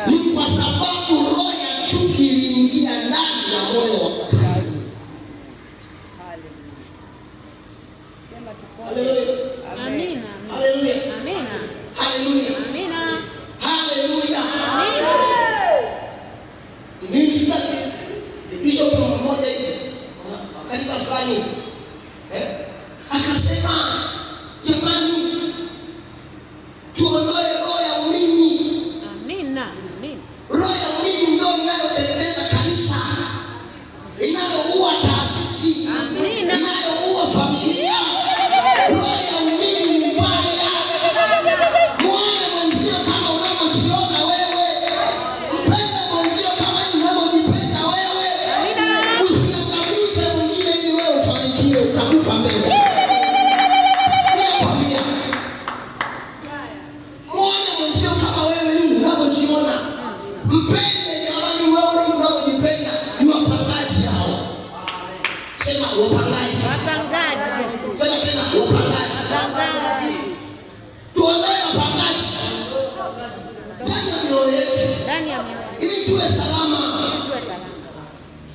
ni kwa sababu roho ya chuki iliingia ndani ya moyo wa Kaini. Amina. Haleluya. Amina. Haleluya. Amina. Haleluya. Amina. Nimsikia bishop mmoja hivi kanisa fulani akasema, jamani, tuondoe roho ya ulimi. Amina. Amina. Roho ya ulimi ndio inayotengeneza kanisa, inayoua taasisi, inayoua familia. Roho ya ulimi ni mbaya. Muone mwenzio kama unavyojiona wewe, mpende mwenzio kama unavyojipenda wewe. Usiangamize mwingine ili wewe ufanikiwe, utakufa mbele. Ninakwambia, muone mwenzio kama wewe ni unavyojiona, mpende kama ni wewe unavyojipenda. Ni wapangaji hao. Sema wapangaji. Wapangaji. Sema tena wapangaji. Wapangaji. Tuondoe wapangaji ndani ya mioyo yetu, Ndani ya mioyo. ili tuwe salama.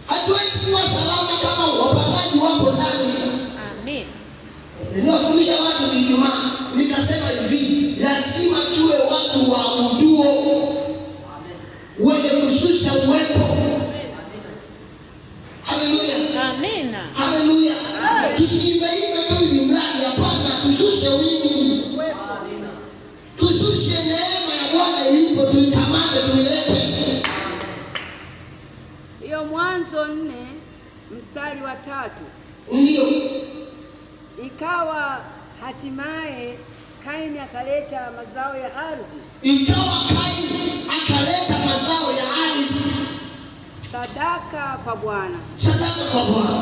Hatuwezi kuwa salama kama wapangaji wapo ndani. Amen. Ninawafundisha watu Ijumaa, nikasema hivi, lazima tuwe watu waabuduo, wenye kushusha uwepo. Haleluya. Amina. Haleluya. Tusiimbe tu ili mradi, hapana, tushushe wingi. Tushushe neema ya Bwana ilipo, tuikamate, tuilete. Hiyo Mwanzo 4 mstari wa 3. Ndio. Ikawa hatimaye Kaini akaleta mazao ya ardhi. Ikawa Kaini akaleta mazao ya ardhi, Sadaka kwa Bwana. sadaka kwa Bwana.